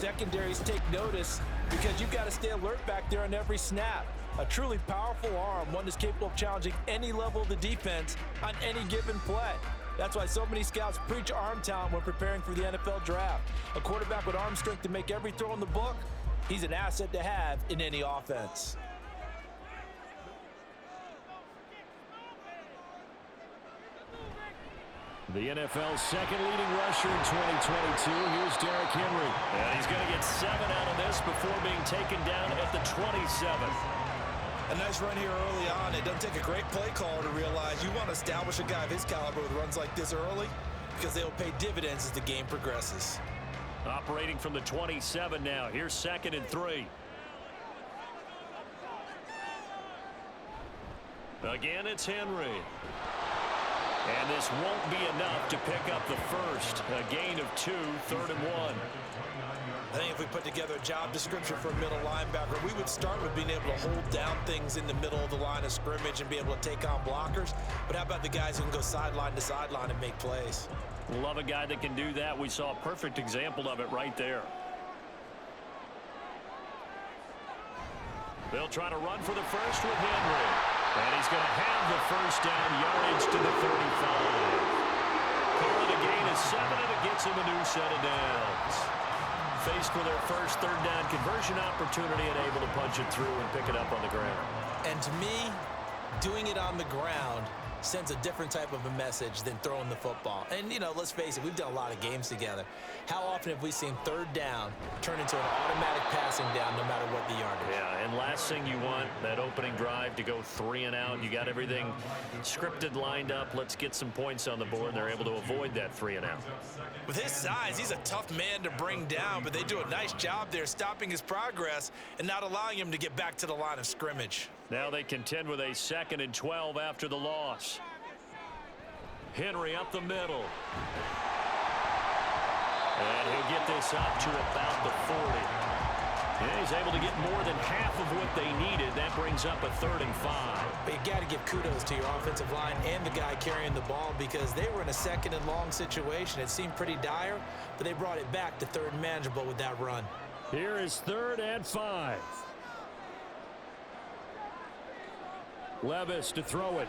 Secondaries take notice because you've got to stay alert back there on every snap. A truly powerful arm, one that's capable of challenging any level of the defense on any given play. That's why so many scouts preach arm talent when preparing for the NFL draft. A quarterback with arm strength to make every throw in the book, he's an asset to have in any offense. The NFL's second leading rusher in 2022. Here's Derrick Henry. And he's going to get 7 out of this before being taken down at the 27. A nice run here early on. It doesn't take a great play call to realize you want to establish a guy of his caliber with runs like this early because they'll pay dividends as the game progresses. Operating from the 27 now. Here's 2nd and 3. Again, it's Henry. And this won't be enough to pick up the first. A gain of 2, 3rd and 1. I think if we put together a job description for a middle linebacker, we would start with being able to hold down things in the middle of the line of scrimmage and be able to take on blockers. But how about the guys who can go sideline to sideline and make plays? Love a guy that can do that. We saw a perfect example of it right there. They'll try to run for the first with Henry. And he's going to have the first down, yardage to the 35. Calling a gain of 7, and it gets him a new set of downs. Faced with their first 3rd down conversion opportunity and able to punch it through and pick it up on the ground. And to me, doing it on the ground sends a different type of a message than throwing the football. And, you know, let's face it, we've done a lot of games together. How often have we seen 3rd down turn into an automatic passing down no matter what the yardage? Yeah, and last thing you want, that opening drive to go 3 and out. You got everything scripted, lined up. Let's get some points on the board. They're able to avoid that 3 and out. With his size, he's a tough man to bring down, but they do a nice job there stopping his progress and not allowing him to get back to the line of scrimmage. Now they contend with a 2nd and 12 after the loss. Henry up the middle. And he'll get this up to about the 40. And he's able to get more than half of what they needed. That brings up a 3rd and 5. But you got to give kudos to your offensive line and the guy carrying the ball because they were in a 2nd and long situation. It seemed pretty dire, but they brought it back to 3rd and manageable with that run. Here is 3rd and 5. Levis to throw it.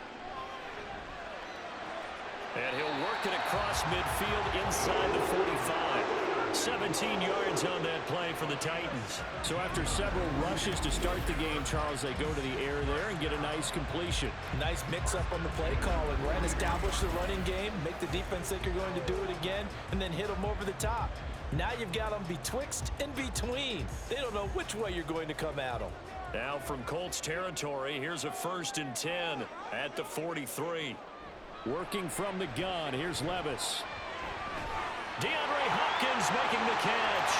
And he'll work it across midfield inside the 45. 17 yards on that play for the Titans. So after several rushes to start the game, Charles, they go to the air there and get a nice completion. Nice mix-up on the play calling, right? Establish the running game, make the defense think you're going to do it again, and then hit them over the top. Now you've got them betwixt and between. They don't know which way you're going to come at them. Now from Colts territory, here's a 1st and 10 at the 43. Working from the gun, here's Levis. DeAndre Hopkins making the catch.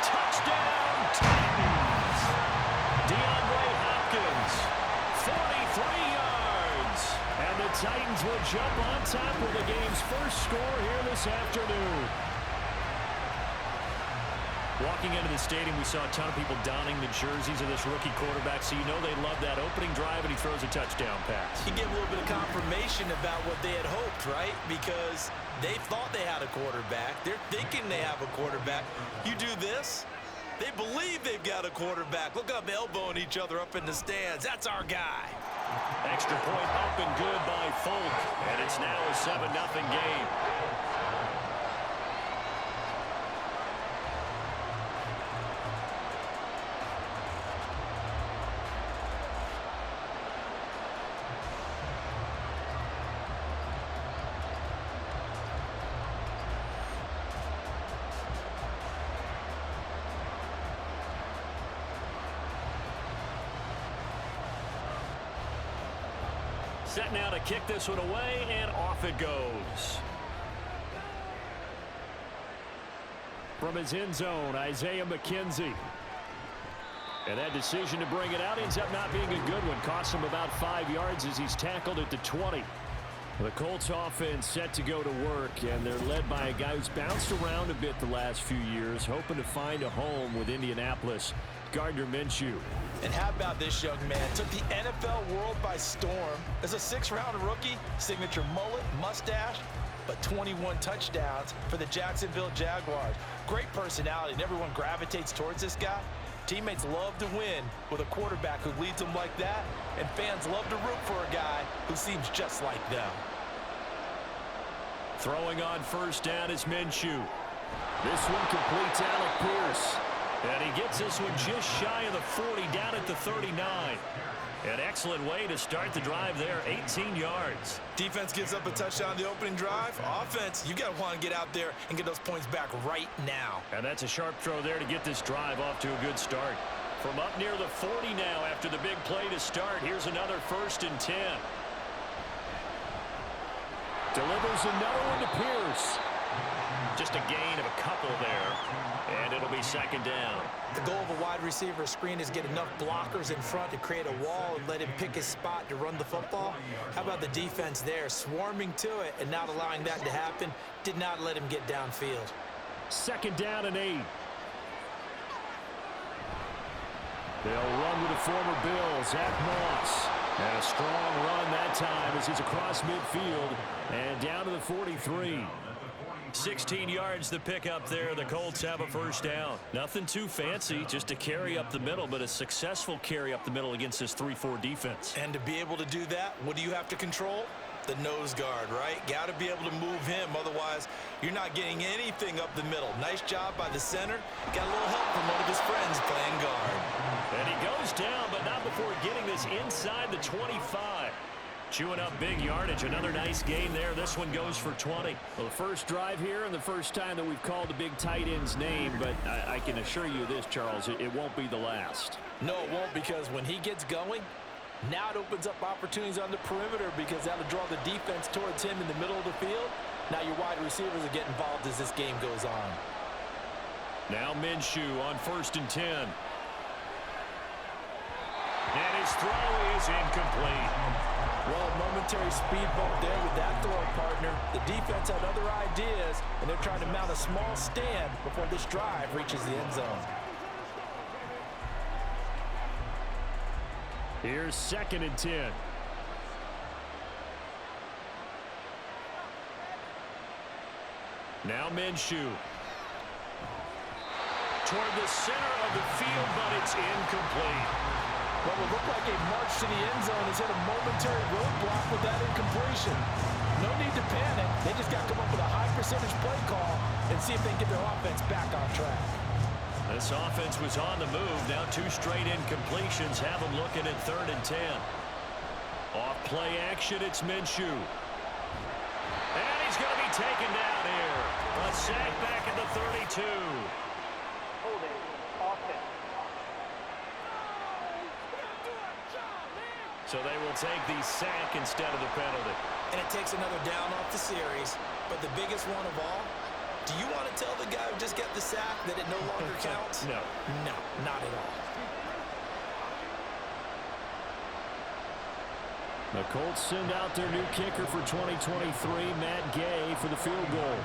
Touchdown, Titans. DeAndre Hopkins, 43 yards. And the Titans will jump on top with the game's first score here this afternoon. Walking into the stadium, we saw a ton of people donning the jerseys of this rookie quarterback, so you know they love that opening drive, and he throws a touchdown pass. You get a little bit of confirmation about what they had hoped, right? Because they thought they had a quarterback. They're thinking they have a quarterback. You do this, they believe they've got a quarterback. Look up, elbowing each other up in the stands. That's our guy. Extra point up and good by Folk, and it's now a 7-0 game. Set now to kick this one away, and off it goes. From his end zone, Isaiah McKenzie. And that decision to bring it out ends up not being a good one. Costs him about 5 yards as he's tackled at the 20. The Colts offense set to go to work, and they're led by a guy who's bounced around a bit the last few years, hoping to find a home with Indianapolis, Gardner Minshew. And how about this young man? Took the NFL world by storm as a 6th-round rookie, signature mullet, mustache. but 21 touchdowns for the Jacksonville Jaguars. Great personality, and everyone gravitates towards this guy. Teammates love to win with a quarterback who leads them like that, and fans love to root for a guy who seems just like them. Throwing on first down is Minshew. This one completes Alec Pierce. And he gets this one just shy of the 40, down at the 39. An excellent way to start the drive there, 18 yards. Defense gives up a touchdown the opening drive. Offense, you got to want to get out there and get those points back right now. And that's a sharp throw there to get this drive off to a good start. From up near the 40 now after the big play to start, here's another 1st and 10. Delivers another one to Pierce. Just a gain of a couple there, and it'll be 2nd down. The goal of a wide receiver screen is get enough blockers in front to create a wall and let him pick his spot to run the football. How about the defense there, swarming to it and not allowing that to happen? Did not let him get downfield. 2nd down and 8. They'll run with the former Bill, Zach Moss. And a strong run that time as he's across midfield and down to the 43. 16 yards the pickup there. The Colts have a 1st down. Nothing too fancy, just a carry up the middle, but a successful carry up the middle against this 3-4 defense. And to be able to do that, what do you have to control? The nose guard, right? Got to be able to move him. Otherwise, you're not getting anything up the middle. Nice job by the center. Got a little help from one of his friends playing guard. And he goes down, but not before getting this inside the 25. Chewing up big yardage. Another nice gain there. This one goes for 20. Well, the first drive here and the first time that we've called the big tight end's name, but I can assure you this, Charles, it won't be the last. No, it won't, because when he gets going, now it opens up opportunities on the perimeter because that'll draw the defense towards him in the middle of the field. Now your wide receivers will get involved as this game goes on. Now Minshew on 1st and 10. And his throw is incomplete. Well, a momentary speed bump there with that throw partner. The defense had other ideas, and they're trying to mount a small stand before this drive reaches the end zone. Here's 2nd and 10. Now Minshew. Toward the center of the field, but it's incomplete. What will look like a march to the end zone has hit a momentary roadblock with that incompletion. No need to panic. They just got to come up with a high percentage play call and see if they can get their offense back on track. This offense was on the move. Now 2 straight incompletions have them looking at 3rd and 10. Off play action, it's Minshew. And he's going to be taken down here. A sack back at the 32. Holding, offense. So they will take the sack instead of the penalty. And it takes another down off the series. But the biggest one of all, do you want to tell the guy who just got the sack that it no longer counts? No. No, not at all. The Colts send out their new kicker for 2023, Matt Gay, for the field goal.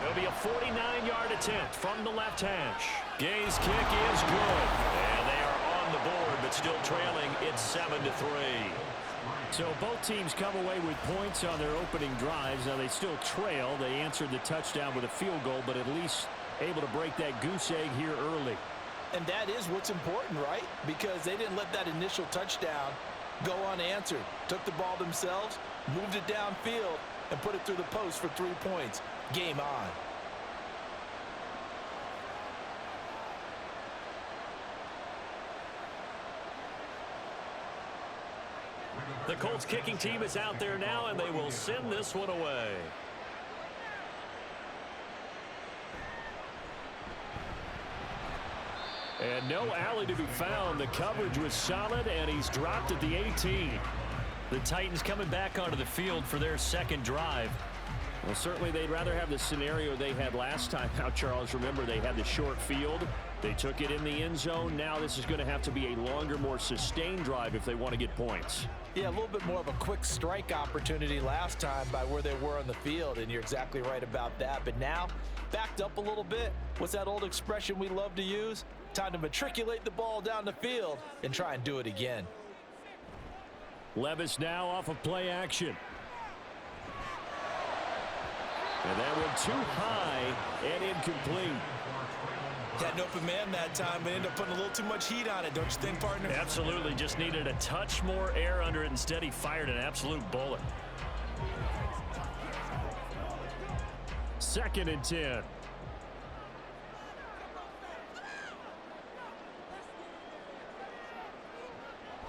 It'll be a 49-yard attempt from the left hash. Gay's kick is good. And they are on the board, but still trailing. It's 7-3. So both teams come away with points on their opening drives. Now they still trail. They answered the touchdown with a field goal, but at least able to break that goose egg here early. And that is what's important, right? Because they didn't let that initial touchdown go unanswered. Took the ball themselves, moved it downfield, and put it through the post for 3 points. Game on. The Colts kicking team is out there now, and they will send this one away. And no alley to be found. The coverage was solid, and he's dropped at the 18. The Titans coming back onto the field for their 2nd drive. Well, certainly they'd rather have the scenario they had last time. Now, Charles, remember, they had the short field. They took it in the end zone. Now this is going to have to be a longer, more sustained drive if they want to get points. Yeah, a little bit more of a quick strike opportunity last time by where they were on the field, and you're exactly right about that. But now, backed up a little bit. What's that old expression we love to use? Time to matriculate the ball down the field and try and do it again. Levis now off of play action. And that went too high and incomplete. Had an open man that time, but ended up putting a little too much heat on it, don't you think, partner? Absolutely. Just needed a touch more air under it. Instead, he fired an absolute bullet. 2nd and 10.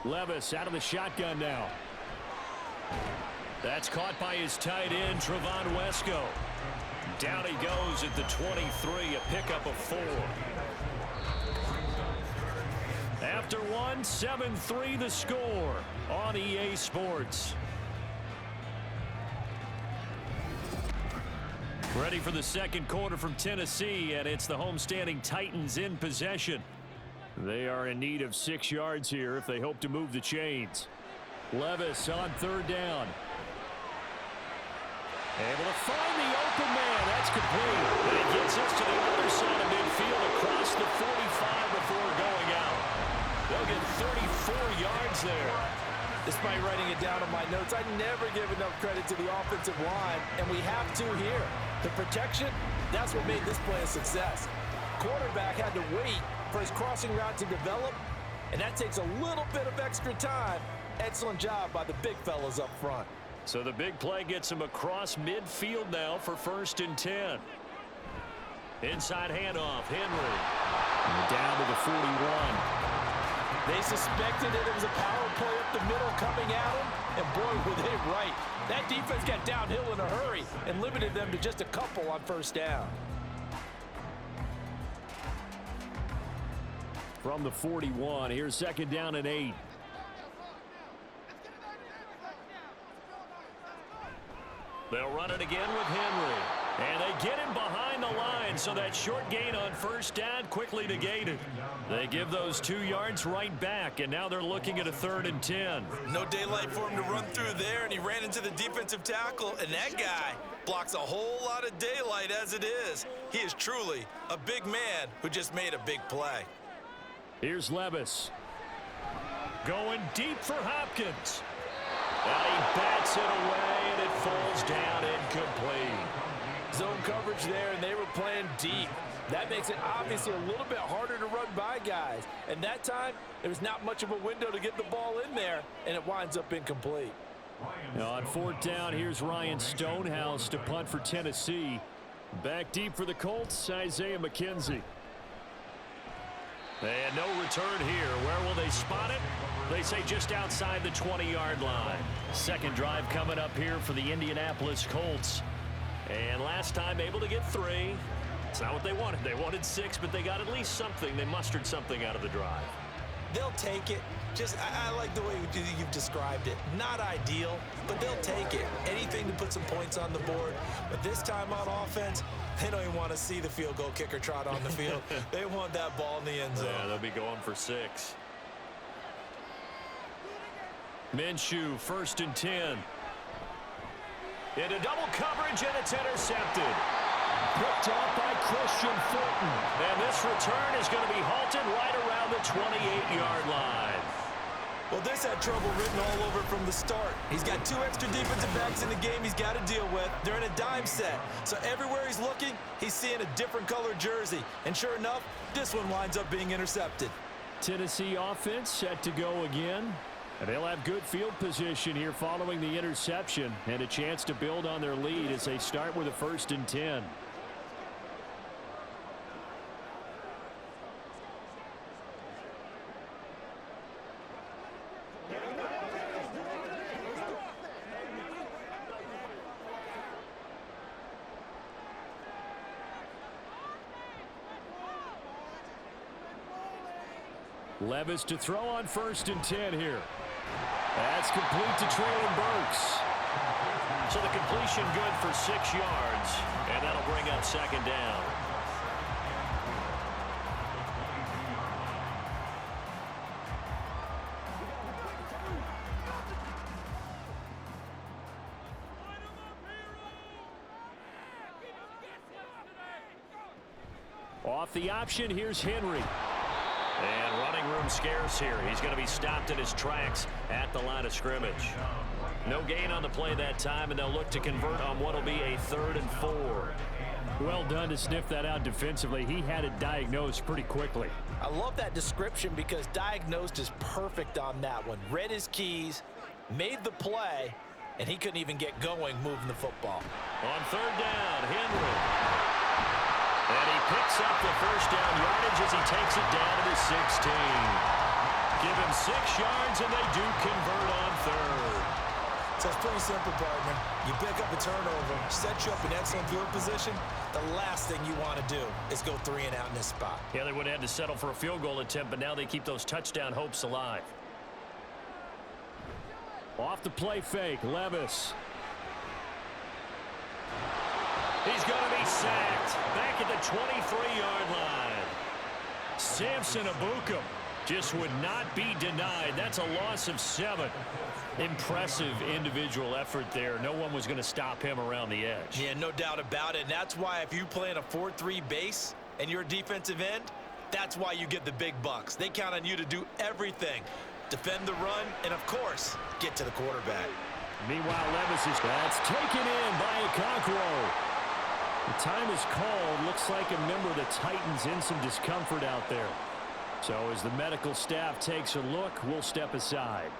Levis out of the shotgun now. That's caught by his tight end, Trevon Wesco. Down he goes at the 23, a pickup of 4. After one, 7-3 the score on EA Sports. Ready for the second quarter from Tennessee, and it's the homestanding Titans in possession. They are in need of 6 yards here if they hope to move the chains. Levis on 3rd down. Able to find the open man. That's complete. And it gets us to the other side of midfield across the 45 before going out. They'll get 34 yards there. Despite writing it down on my notes, I never give enough credit to the offensive line, and we have to here. The protection, that's what made this play a success. Quarterback had to wait for his crossing route to develop, and that takes a little bit of extra time. Excellent job by the big fellas up front. So the big play gets him across midfield now for 1st and 10. Inside handoff, Henry. Down to the 41. They suspected it was a power play up the middle coming at them, and boy, were they right. That defense got downhill in a hurry and limited them to just a couple on 1st down. From the 41, here's 2nd down and 8. They'll run it again with Henry. And they get him behind the line, so that short gain on 1st down quickly negated. They give those 2 yards right back, and now they're looking at a 3rd and 10. No daylight for him to run through there, and he ran into the defensive tackle, and that guy blocks a whole lot of daylight as it is. He is truly a big man who just made a big play. Here's Levis. Going deep for Hopkins. And he bats it away, and it falls down incomplete. Zone coverage there, and they were playing deep. That makes it obviously a little bit harder to run by guys. And that time, there was not much of a window to get the ball in there, and it winds up incomplete. Now on 4th down, here's Ryan Stonehouse to punt for Tennessee. Back deep for the Colts, Isaiah McKenzie. And no return here. Where will they spot it? They say just outside the 20-yard line. Second drive coming up here for the Indianapolis Colts. And last time able to get 3. It's not what they wanted. They wanted 6, but they got at least something. They mustered something out of the drive. They'll take it. I like the way you've described it. Not ideal, but they'll take it. Anything to put some points on the board. But this time on offense, they don't even want to see the field goal kicker trot on the field. They want that ball in the end zone. Yeah, they'll be going for 6. Minshew, 1st and 10. Into double coverage, and it's intercepted. Picked off by Christian Fulton. And this return is going to be halted right around the 28-yard line. Well, this had trouble written all over from the start. He's got 2 extra defensive backs in the game he's got to deal with. They're in a dime set. So everywhere he's looking, he's seeing a different color jersey. And sure enough, this one winds up being intercepted. Tennessee offense set to go again. And they'll have good field position here following the interception and a chance to build on their lead as they start with a 1st and 10. Levis to throw on 1st and 10 here. That's complete to Traylon Burks. So the completion good for 6 yards, and that'll bring up 2nd down. Off the option, here's Henry. And running room scarce here. He's going to be stopped in his tracks at the line of scrimmage. No gain on the play that time, and they'll look to convert on what will be a 3rd and 4. Well done to sniff that out defensively. He had it diagnosed pretty quickly. I love that description because diagnosed is perfect on that one. Read his keys, made the play, and he couldn't even get going moving the football. On 3rd down, Henry. And he picks up the first down yardage as he takes it down to the 16. Give him 6 yards, and they do convert on 3rd. So it's pretty simple, partner. You pick up a turnover, set you up in excellent field position. The last thing you want to do is go 3 and out in this spot. Yeah, they would have had to settle for a field goal attempt, but now they keep those touchdown hopes alive. Off the play fake, Levis. He's going to be sacked back at the 23-yard line. Samson Abukum just would not be denied. That's a loss of 7. Impressive individual effort there. No one was going to stop him around the edge. Yeah, no doubt about it. And that's why if you play in a 4-3 base and you're a defensive end, that's why you get the big bucks. They count on you to do everything. Defend the run and, of course, get to the quarterback. Meanwhile, Levis is that's taken in by Okonkwo. The time is called. Looks like a member of the Titans in some discomfort out there. So as the medical staff takes a look, we'll step aside.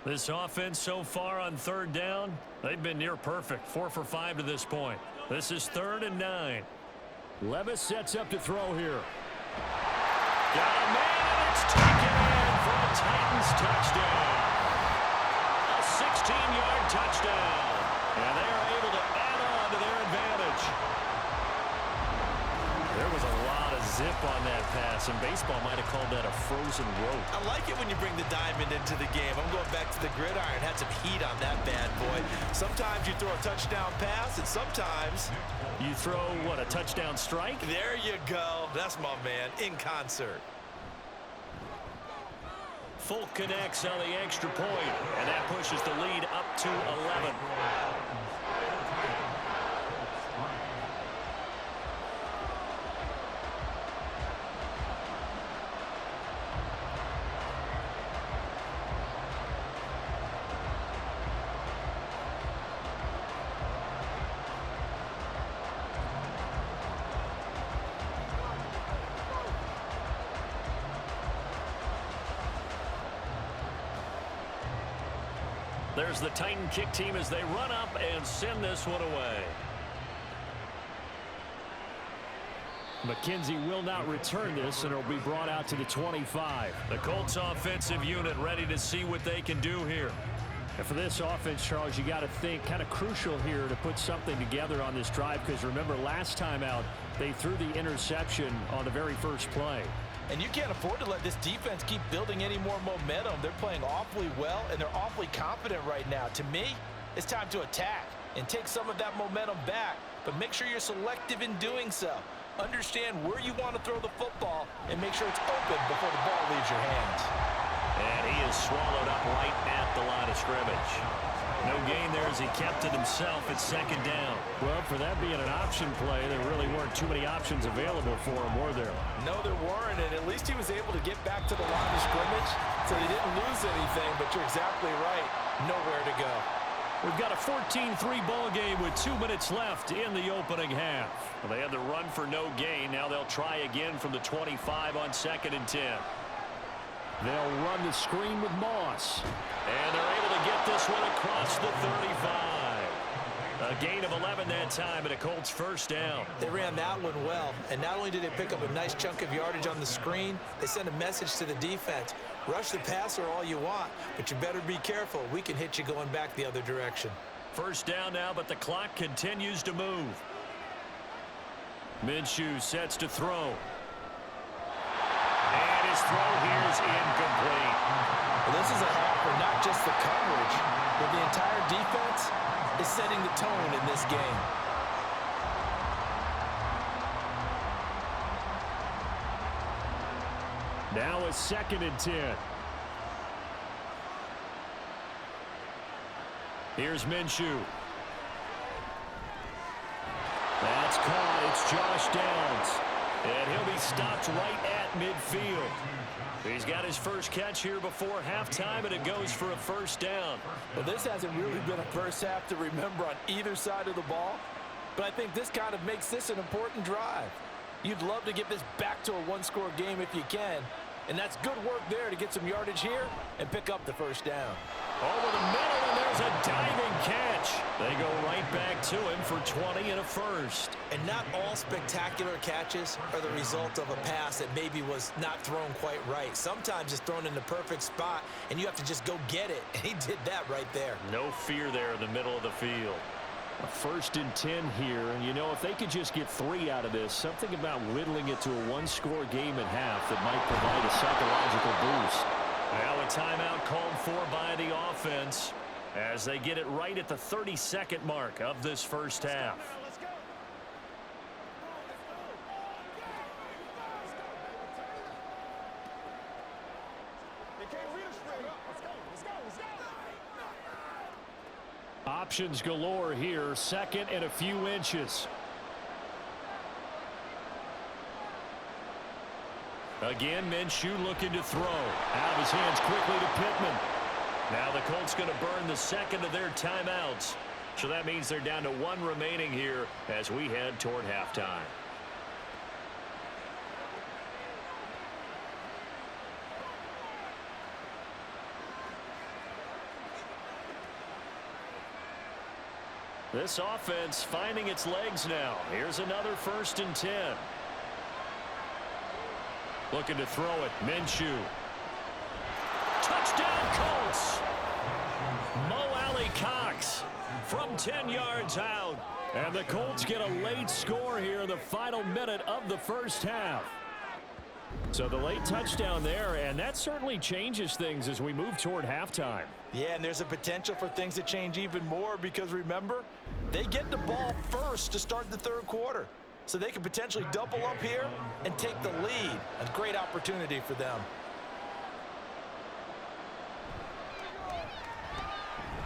This offense so far on 3rd down, they've been near perfect. 4 for 5 to this point. This is 3rd and 9. Levis sets up to throw here. Got a man, and it's taken in for a Titans touchdown. A 16-yard touchdown. And they are able to add on to their advantage. There was a lot of zip on that pass, and baseball might have called that a frozen rope. I like it when you bring the diamond into the game. I'm going back to the gridiron. Had some heat on that bad boy. Sometimes you throw a touchdown pass, and sometimes you throw, what, a touchdown strike? There you go. That's my man, in concert. Folk connects on the extra point, and that pushes the lead up to 11. There's the Titan kick team as they run up and send this one away. McKenzie will not return this, and it'll be brought out to the 25. The Colts offensive unit ready to see what they can do here. And for this offense, Charles, you got to think kind of crucial here to put something together on this drive, because remember last time out they threw the interception on the very first play. And you can't afford to let this defense keep building any more momentum. They're playing awfully well, and they're awfully confident right now. To me, it's time to attack and take some of that momentum back, but make sure you're selective in doing so. Understand where you want to throw the football and make sure it's open before the ball leaves your hands. And he is swallowed up right at the line of scrimmage. No gain there as he kept it himself at 2nd down. Well, for that being an option play, there really weren't too many options available for him, were there? No, there weren't, and at least he was able to get back to the line of scrimmage, so he didn't lose anything, but you're exactly right. Nowhere to go. We've got a 14-3 ball game with 2 minutes left in the opening half. Well, they had the run for no gain. Now they'll try again from the 25 on 2nd and 10. They'll run the screen with Moss. And they're able to get this one across the 35. A gain of 11 that time, and a Colts first down. They ran that one well, and not only did they pick up a nice chunk of yardage on the screen, they sent a message to the defense. Rush the passer all you want, but you better be careful. We can hit you going back the other direction. First down now, but the clock continues to move. Minshew sets to throw. And his throw here is incomplete. Well, this is a half for not just the coverage, but the entire defense is setting the tone in this game. Now a 2nd and 10. Here's Minshew. That's caught. It's Josh Downs. And he'll be stopped right at midfield. He's got his first catch here before halftime, and it goes for a first down. Well, this hasn't really been a first half to remember on either side of the ball, but I think this kind of makes this an important drive. You'd love to get this back to a one-score game if you can, and that's good work there to get some yardage here and pick up the first down. Over the middle, and there's a diving catch. They go right back to him for 20 and a first. And not all spectacular catches are the result of a pass that maybe was not thrown quite right. Sometimes it's thrown in the perfect spot, and you have to just go get it. And he did that right there. No fear there in the middle of the field. A 1st and 10 here, and you know, if they could just get 3 out of this, something about whittling it to a one-score game at half that might provide a psychological boost. Now a timeout called for by the offense as they get it right at the 32nd mark of this first half. Options galore here. 2nd and a few inches. Again, Minshew looking to throw. Out of his hands quickly to Pittman. Now the Colts going to burn the 2nd of their timeouts. So that means they're down to 1 remaining here as we head toward halftime. This offense finding its legs now. Here's another 1st and 10. Looking to throw it. Minshew. Touchdown Colts. Mo Alley Cox from 10 yards out. And the Colts get a late score here in the final minute of the first half. So the late touchdown there, and that certainly changes things as we move toward halftime. Yeah, and there's a potential for things to change even more because, remember, they get the ball first to start the 3rd quarter. So they could potentially double up here and take the lead. A great opportunity for them.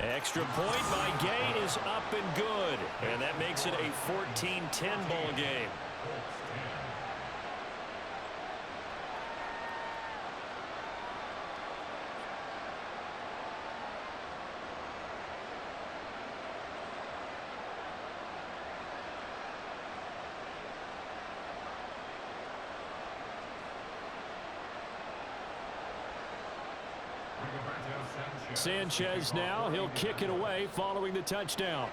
Extra point by Gay is up and good. And that makes it a 14-10 ball game. Sanchez now, he'll kick it away following the touchdown.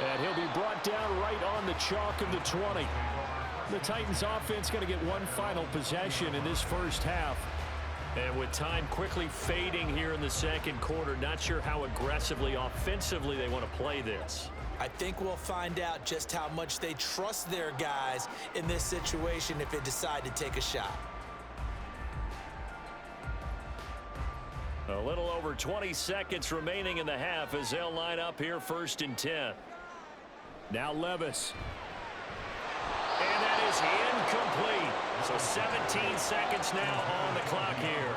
And he'll be brought down right on the chalk of the 20. The Titans offense going to get one final possession in this first half. And with time quickly fading here in the 2nd quarter, not sure how aggressively, offensively they want to play this. I think we'll find out just how much they trust their guys in this situation if they decide to take a shot. A little over 20 seconds remaining in the half as they'll line up here 1st and 10. Now Levis. And that is incomplete. So 17 seconds now on the clock here.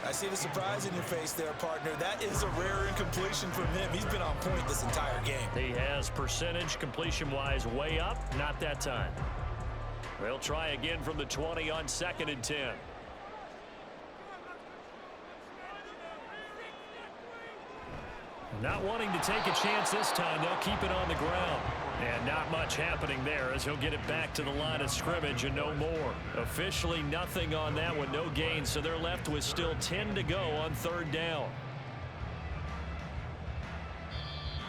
I see the surprise in your face there, partner. That is a rare incompletion from him. He's been on point this entire game. He has percentage completion-wise way up. Not that time. They'll try again from the 20 on 2nd and 10. Not wanting to take a chance this time, they'll keep it on the ground. And not much happening there as he'll get it back to the line of scrimmage and no more. Officially nothing on that one, no gain, so they're left with still 10 to go on 3rd down.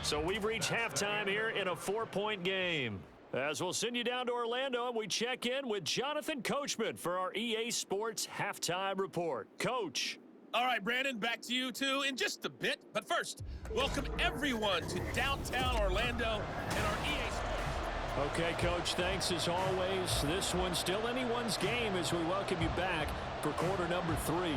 So we've reached halftime here in a 4-point game. As we'll send you down to Orlando and we check in with Jonathan Coachman for our EA Sports Halftime Report. Coach. All right, Brandon, back to you two in just a bit. But first, welcome everyone to downtown Orlando and our EA Sports. Okay, Coach, thanks as always. This one's still anyone's game as we welcome you back for quarter number 3.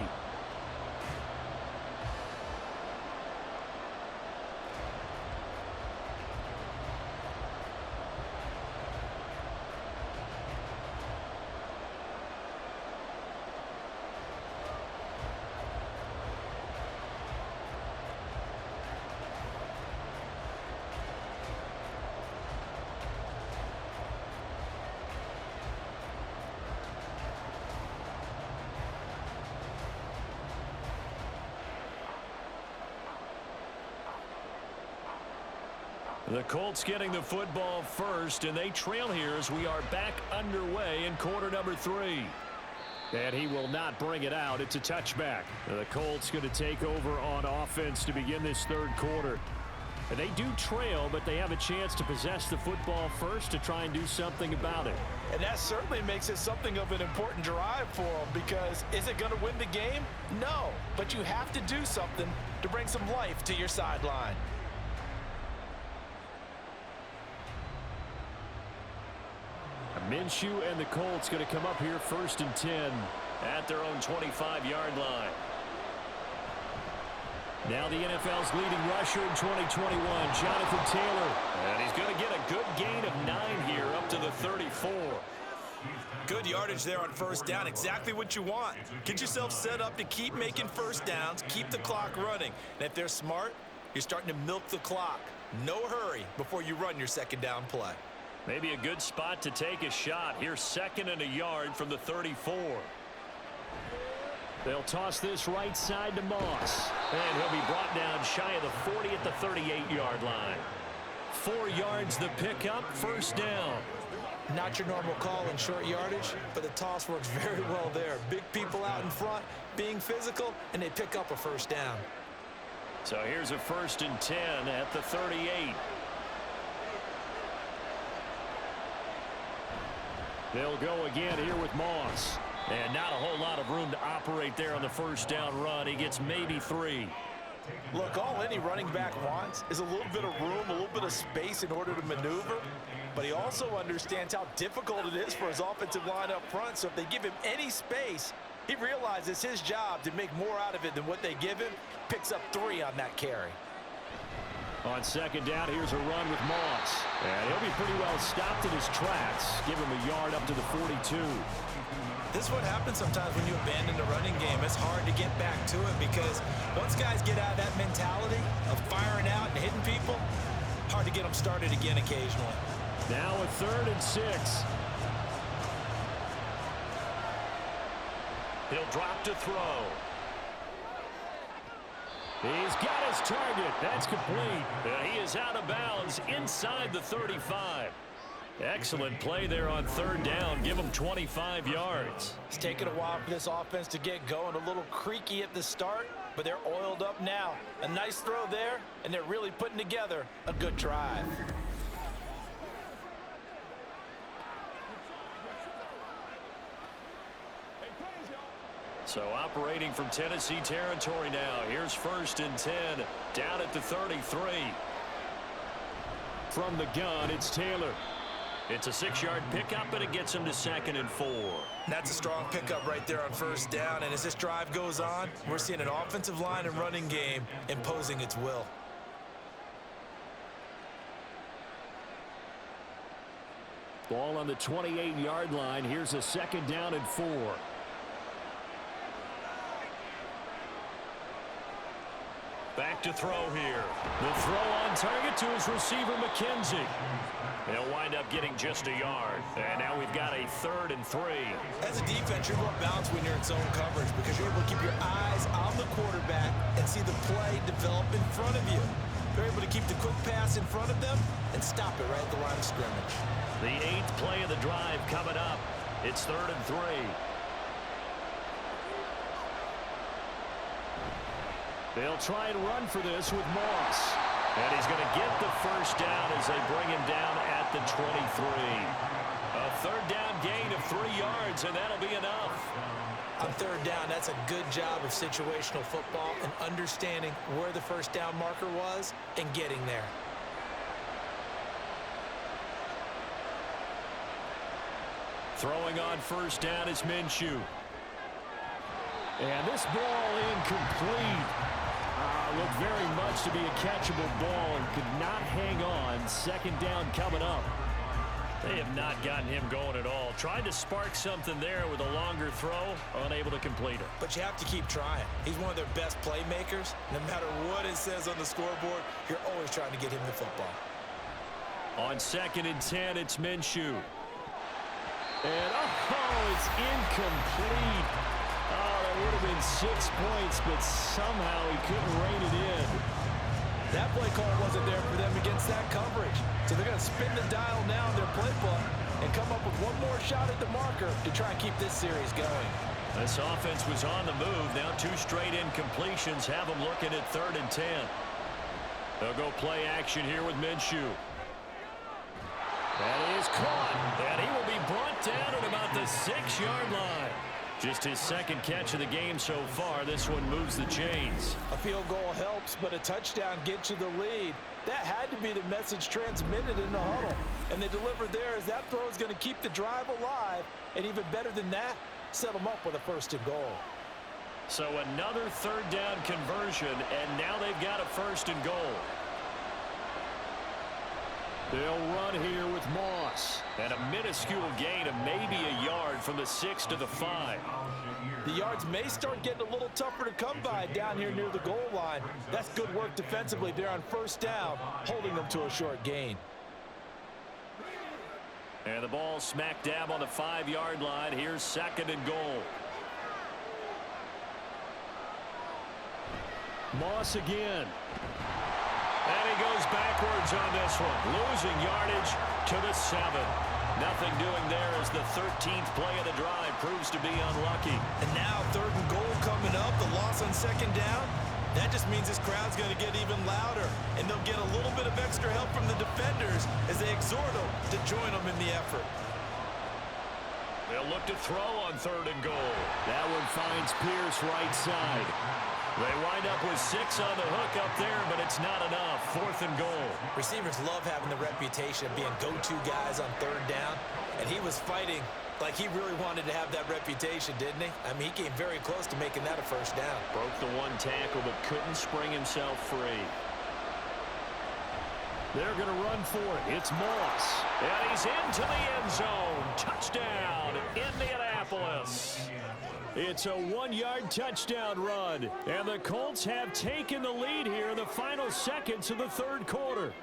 The Colts getting the football first, and they trail here as we are back underway in quarter number 3. And he will not bring it out. It's a touchback. The Colts going to take over on offense to begin this third quarter. And they do trail, but they have a chance to possess the football first to try and do something about it. And that certainly makes it something of an important drive for them, because is it going to win the game? No, but you have to do something to bring some life to your sideline. Minshew and the Colts going to come up here 1st and 10 at their own 25-yard line. Now the NFL's leading rusher in 2021, Jonathan Taylor. And he's going to get a good gain of 9 here up to the 34. Good yardage there on first down. Exactly what you want. Get yourself set up to keep making first downs, keep the clock running. And if they're smart, you're starting to milk the clock. No hurry before you run your second down play. Maybe a good spot to take a shot. Here's 2nd and a yard from the 34. They'll toss this right side to Moss. And he'll be brought down shy of the 40 at the 38-yard line. 4 yards the pickup, first down. Not your normal call in short yardage, but the toss works very well there. Big people out in front, being physical, and they pick up a first down. So here's a 1st and 10 at the 38. They'll go again here with Moss. And not a whole lot of room to operate there on the first down run. He gets maybe 3. Look, all any running back wants is a little bit of room, a little bit of space in order to maneuver. But he also understands how difficult it is for his offensive line up front. So if they give him any space, he realizes his job to make more out of it than what they give him. Picks up 3 on that carry. On 2nd down, here's a run with Moss. And he'll be pretty well stopped in his tracks. Give him a yard up to the 42. This is what happens sometimes when you abandon the running game. It's hard to get back to it, because once guys get out of that mentality of firing out and hitting people, hard to get them started again occasionally. Now a 3rd and 6. He'll drop to throw. He's got his target. That's complete. He is out of bounds inside the 35. Excellent play there on 3rd down. Give him 25 yards. It's taken a while for this offense to get going. A little creaky at the start, but they're oiled up now. A nice throw there, and they're really putting together a good drive. So operating from Tennessee territory now. Here's 1st and 10 down at the 33. From the gun, it's Taylor. It's a 6-yard pickup, and it gets him to 2nd and 4. That's a strong pickup right there on first down. And as this drive goes on, we're seeing an offensive line and running game imposing its will. Ball on the 28-yard line. Here's a 2nd down and 4. Back to throw here. The throw on target to his receiver, McKenzie. They'll wind up getting just a yard. And now we've got a 3rd and 3. As a defense, you're more balanced when you're in zone coverage, because you're able to keep your eyes on the quarterback and see the play develop in front of you. They're able to keep the quick pass in front of them and stop it right at the line of scrimmage. The 8th play of the drive coming up. It's 3rd and 3. They'll try and run for this with Moss. And he's going to get the first down as they bring him down at the 23. A 3rd down gain of 3 yards, and that'll be enough. On 3rd down, that's a good job of situational football and understanding where the first down marker was and getting there. Throwing on first down is Minshew. And this ball incomplete. Looked very much to be a catchable ball and could not hang on. 2nd down coming up. They have not gotten him going at all. Tried to spark something there with a longer throw, unable to complete it. But you have to keep trying. He's one of their best playmakers. No matter what it says on the scoreboard, you're always trying to get him the football. On 2nd and 10, it's Minshew. And, it's incomplete. That would have been 6 points, but somehow he couldn't rein it in. That play call wasn't there for them against that coverage. So they're going to spin the dial now in their playbook and come up with one more shot at the marker to try and keep this series going. This offense was on the move. Now 2 straight incompletions have them looking at 3rd and 10. They'll go play action here with Minshew. That is caught, and he will be brought down at about the 6-yard line. Just his 2nd catch of the game so far. This one moves the chains. A field goal helps, but a touchdown gets you the lead. That had to be the message transmitted in the huddle. And they delivered there as that throw is going to keep the drive alive. And even better than that, set them up with a 1st and goal. So another 3rd down conversion, and now they've got a 1st and goal. They'll run here with Moss. And a minuscule gain of maybe a yard from the 6 to the 5. The yards may start getting a little tougher to come by down here near the goal line. That's good work defensively there on 1st down, holding them to a short gain. And the ball smack dab on the 5-yard line. Here's 2nd and goal. Moss again. And he goes backwards on this one, losing yardage to the 7. Nothing doing there as the 13th play of the drive proves to be unlucky. And now 3rd and goal coming up, the loss on 2nd down. That just means this crowd's going to get even louder, and they'll get a little bit of extra help from the defenders as they exhort them to join them in the effort. They'll look to throw on 3rd and goal. That one finds Pierce right side. They wind up with 6 on the hook up there, but it's not enough. 4th and goal. Receivers love having the reputation of being go-to guys on 3rd down, and he was fighting like he really wanted to have that reputation, didn't he? I mean, he came very close to making that a 1st down. Broke the 1 tackle, but couldn't spring himself free. They're going to run for it. It's Moss. And he's into the end zone. Touchdown, Indianapolis. It's a 1-yard touchdown run, and the Colts have taken the lead here in the final seconds of the 3rd quarter.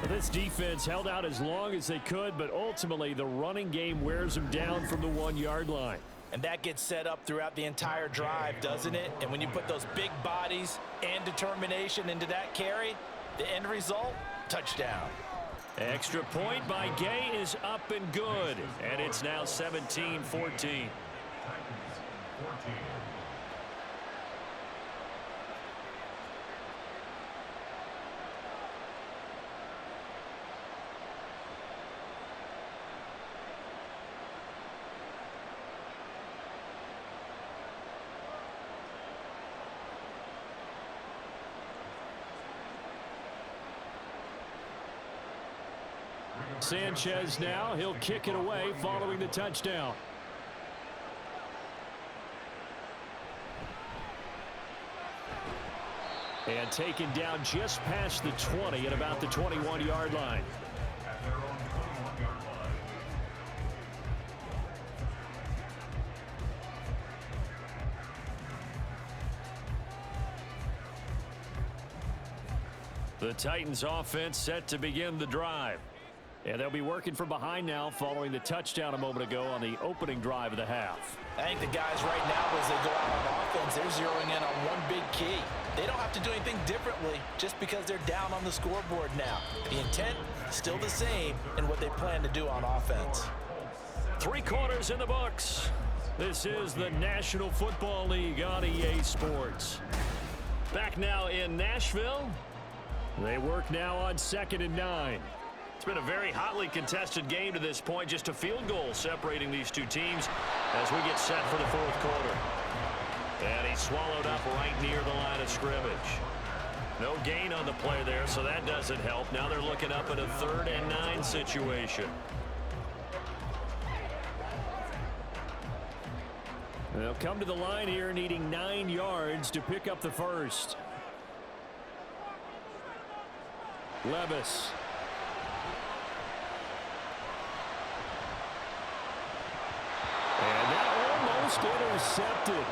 This defense held out as long as they could, but ultimately the running game wears them down from the 1-yard line. And that gets set up throughout the entire drive, doesn't it? And when you put those big bodies and determination into that carry, the end result, touchdown. Extra point by Gay is up and good, and it's now 17-14. Sanchez now, he'll kick it away following the touchdown. And taken down just past the 20 at about the 21-yard line. The Titans offense set to begin the drive. And they'll be working from behind now following the touchdown a moment ago on the opening drive of the half. I think the guys right now, as they go out on offense, they're zeroing in on one big key. They don't have to do anything differently just because they're down on the scoreboard now. The intent still the same in what they plan to do on offense. 3 quarters in the books. This is the National Football League on EA Sports. Back now in Nashville. They work now on 2nd and 9. It's been a very hotly contested game to this point. Just a field goal separating these two teams as we get set for the 4th quarter. And he's swallowed up right near the line of scrimmage. No gain on the play there, so that doesn't help. Now they're looking up at a 3rd and 9 situation. They'll come to the line here needing 9 yards to pick up the first. Levis. And that almost intercepted.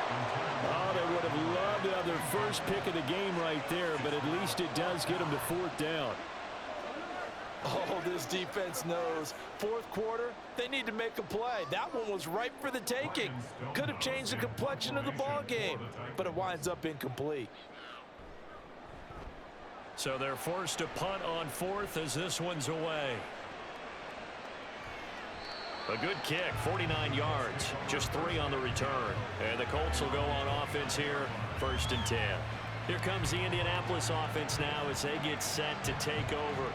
Oh, they would have loved to have their first pick of the game right there, but at least it does get them to 4th down. Oh, this defense knows. 4th quarter, they need to make a play. That one was ripe for the taking. Could have changed the complexion of the ball game, but it winds up incomplete. So they're forced to punt on fourth as this one's away. A good kick, 49 yards, just 3 on the return. And the Colts will go on offense here, 1st and 10. Here comes the Indianapolis offense now as they get set to take over.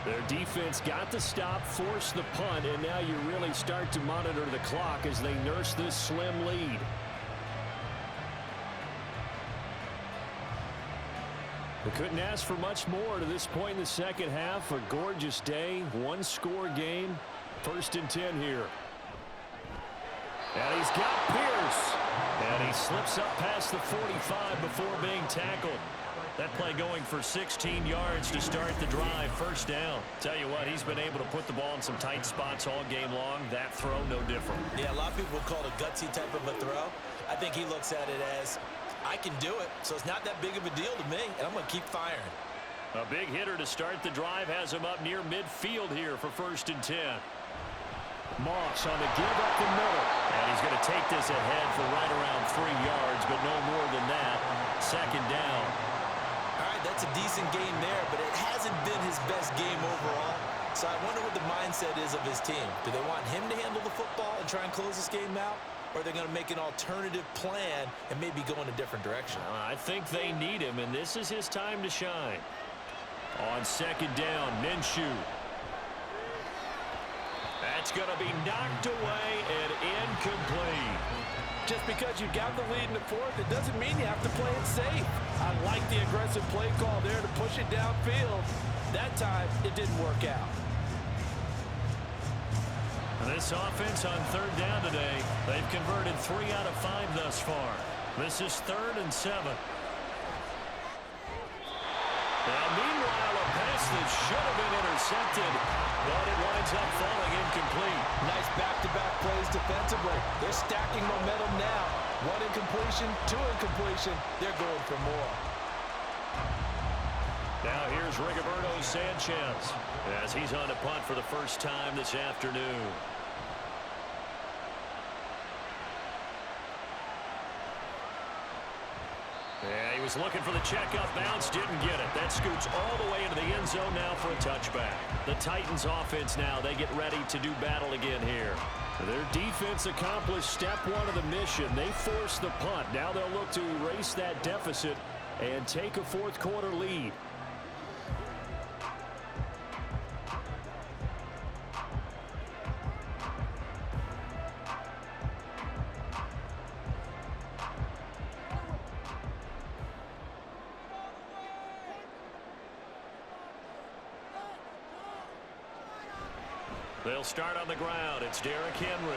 Their defense got the stop, forced the punt, and now you really start to monitor the clock as they nurse this slim lead. We couldn't ask for much more to this point in the second half. A gorgeous day, 1-score game, 1st and 10 here. And he's got Pierce. And he slips up past the 45 before being tackled. That play going for 16 yards to start the drive. 1st down. Tell you what, he's been able to put the ball in some tight spots all game long. That throw, no different. Yeah, a lot of people call it a gutsy type of a throw. I think he looks at it as, I can do it, so it's not that big of a deal to me, and I'm going to keep firing. A big hitter to start the drive has him up near midfield here for 1st and 10. Moss on the give up the middle. And he's going to take this ahead for right around 3 yards, but no more than that. 2nd down. All right, that's a decent game there, but it hasn't been his best game overall. So I wonder what the mindset is of his team. Do they want him to handle the football and try and close this game out? Or are they going to make an alternative plan and maybe go in a different direction? I think they need him, and this is his time to shine. On 2nd down, Minshew. That's going to be knocked away and incomplete. Just because you got the lead in the 4th, it doesn't mean you have to play it safe. I like the aggressive play call there to push it downfield. That time, it didn't work out. This offense on 3rd down today, they've converted 3 out of 5 thus far. This is 3rd and 7. Now, meanwhile, a pass that should have been intercepted, but it winds up falling incomplete. Nice back-to-back plays defensively. They're stacking momentum now. 1 incompletion, 2 incompletion. They're going for more. Now here's Rigoberto Sanchez as he's on to punt for the first time this afternoon. Yeah, he was looking for the checkup bounce, didn't get it. That scoots all the way into the end zone now for a touchback. The Titans offense now, they get ready to do battle again here. Their defense accomplished step 1 of the mission. They forced the punt. Now they'll look to erase that deficit and take a 4th quarter lead. They'll start on the ground. It's Derrick Henry.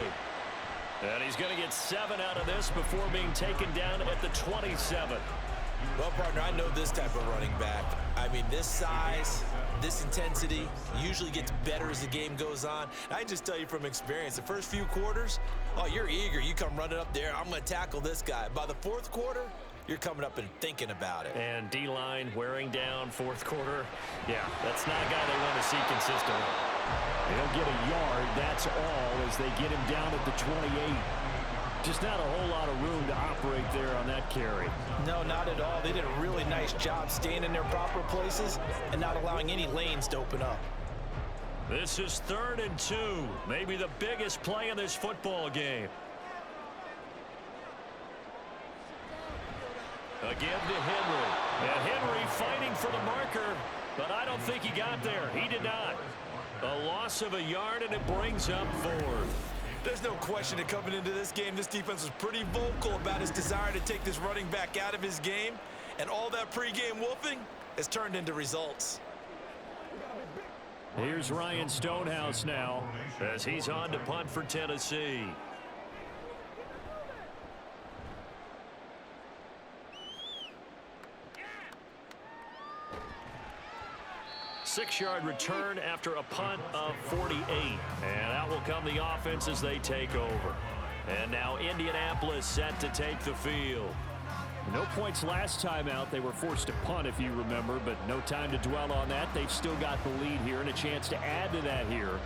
And he's going to get 7 out of this before being taken down at the 27. Well, partner, I know this type of running back. I mean, this size, this intensity usually gets better as the game goes on. I can just tell you from experience, the first few quarters, oh, you're eager. You come running up there, I'm going to tackle this guy. By the 4th quarter, you're coming up and thinking about it. And D-line wearing down 4th quarter. Yeah, that's not a guy they want to see consistently. They'll get a yard, that's all, as they get him down at the 28. Just not a whole lot of room to operate there on that carry. No, not at all. They did a really nice job staying in their proper places and not allowing any lanes to open up. This is 3rd and 2. Maybe the biggest play in this football game. Again to Henry. And Henry fighting for the marker, but I don't think he got there. He did not. A loss of a yard, and it brings up 4th. There's no question that coming into this game, this defense was pretty vocal about his desire to take this running back out of his game. And all that pregame wolfing has turned into results. Here's Ryan Stonehouse now as he's on to punt for Tennessee. Six-yard return after a punt of 48. And out will come the offense as they take over. And now Indianapolis set to take the field. No points last time out. They were forced to punt, if you remember, but no time to dwell on that. They've still got the lead here and a chance to add to that here.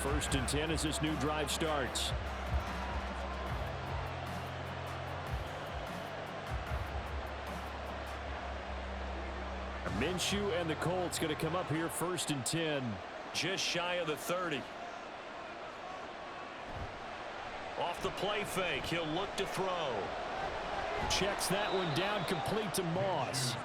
1st and 10 as this new drive starts. Minshew and the Colts going to come up here 1st and 10. Just shy of the 30. Off the play fake, he'll look to throw. Checks that one down complete to Moss.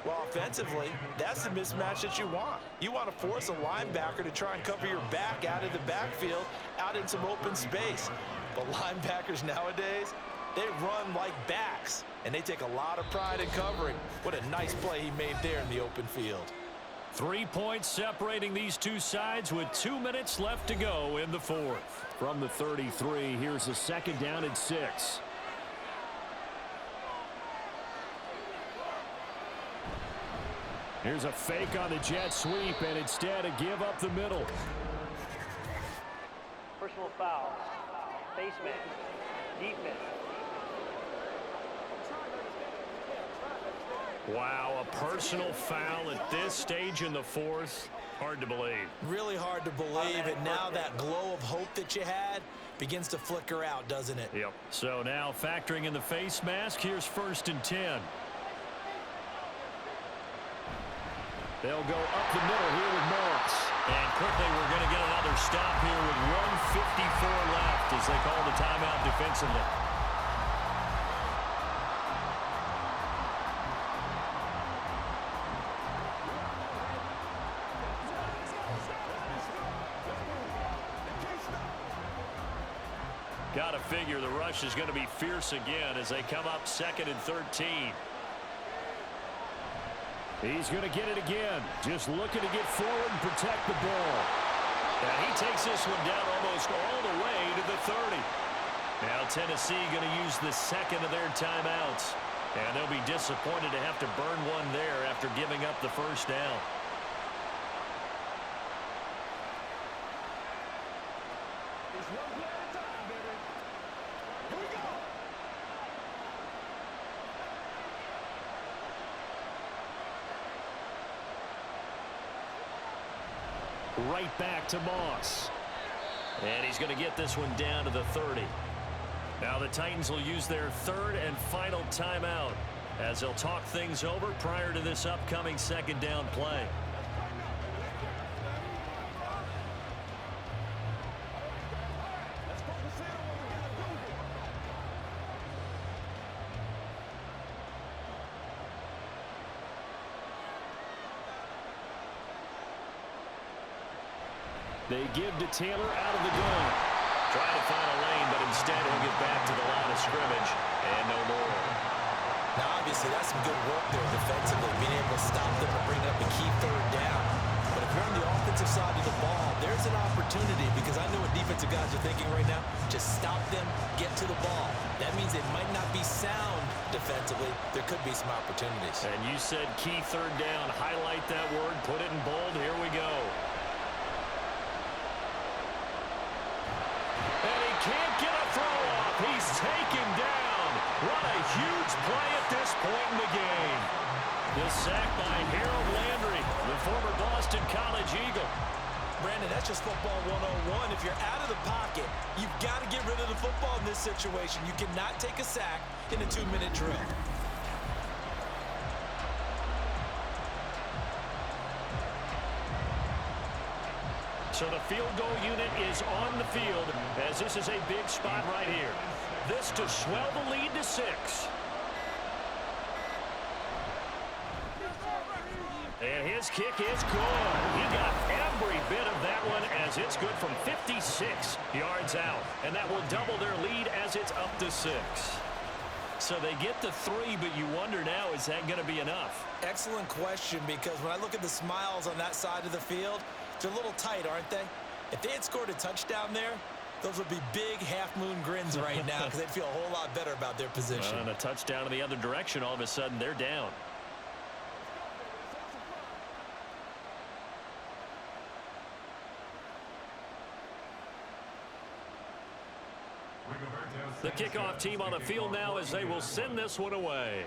Well, offensively, that's the mismatch that you want. You want to force a linebacker to try and cover your back out of the backfield, out in some open space. But linebackers nowadays, they run like backs, and they take a lot of pride in covering. What a nice play he made there in the open field. 3 points separating these two sides with 2 minutes left to go in the fourth. From the 33, here's a 2nd down and 6. Here's a fake on the jet sweep, and instead a give up the middle. Personal foul. Face mask. Defense. Wow, a personal foul at this stage in the fourth. Hard to believe. Really hard to believe, and now that glow of hope that you had begins to flicker out, doesn't it? Yep. So now factoring in the face mask, here's 1st and 10. They'll go up the middle here with Moss. And quickly we're going to get another stop here with 1:54 left as they call the timeout defensively. Got to figure the rush is going to be fierce again as they come up 2nd and 13. He's going to get it again. Just looking to get forward and protect the ball. And he takes this one down almost all the way to the 30. Now Tennessee going to use the 2nd of their timeouts. And they'll be disappointed to have to burn one there after giving up the 1st down. Right back to Moss. And he's going to get this one down to the 30. Now the Titans will use their 3rd and final timeout as they'll talk things over prior to this upcoming 2nd down play. They give to Taylor out of the gun. Trying to find a lane, but instead he'll get back to the line of scrimmage and no more. Now, obviously, that's some good work there defensively, being able to stop them and bring up a key 3rd down. But if you're on the offensive side of the ball, there's an opportunity because I know what defensive guys are thinking right now. Just stop them, get to the ball. That means they might not be sound defensively. There could be some opportunities. And you said key 3rd down. Highlight that word. Put it in bold. Here we go. Can't get a throw off. He's taken down. What a huge play at this point in the game. The sack by Harold Landry, the former Boston College Eagle. Brandon, that's just football 101. If you're out of the pocket, you've got to get rid of the football in this situation. You cannot take a sack in a 2-minute drill. So the field goal unit is on the field as this is a big spot right here. This to swell the lead to 6. And his kick is good. He got every bit of that one as it's good from 56 yards out. And that will double their lead as it's up to 6. So they get the 3, but you wonder now, is that going to be enough? Excellent question, because when I look at the smiles on that side of the field, they're a little tight, aren't they? If they had scored a touchdown there, those would be big half-moon grins right now because they'd feel a whole lot better about their position. And a touchdown in the other direction, all of a sudden they're down. The kickoff team on the field now as they will send this one away.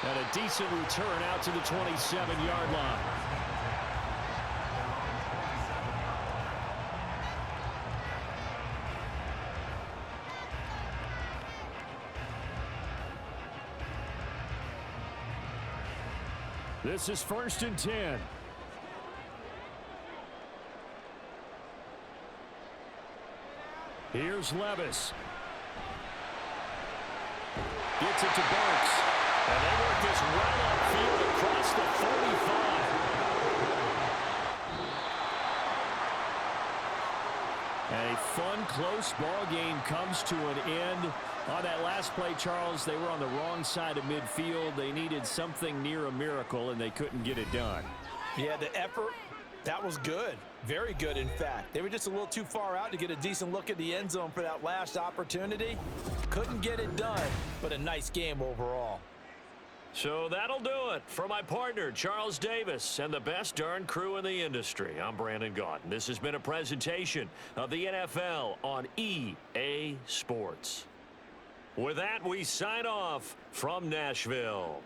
And a decent return out to the 27-yard line. This is 1st and 10. Here's Levis. Gets it to Burks. And they work this right upfield across the 45. A fun, close ball game comes to an end. On that last play, Charles, they were on the wrong side of midfield. They needed something near a miracle, and they couldn't get it done. Yeah, the effort, that was good. Very good, in fact. They were just a little too far out to get a decent look at the end zone for that last opportunity. Couldn't get it done, but a nice game overall. So that'll do it for my partner, Charles Davis, and the best darn crew in the industry. I'm Brandon Gaudin. This has been a presentation of the NFL on EA Sports. With that, we sign off from Nashville.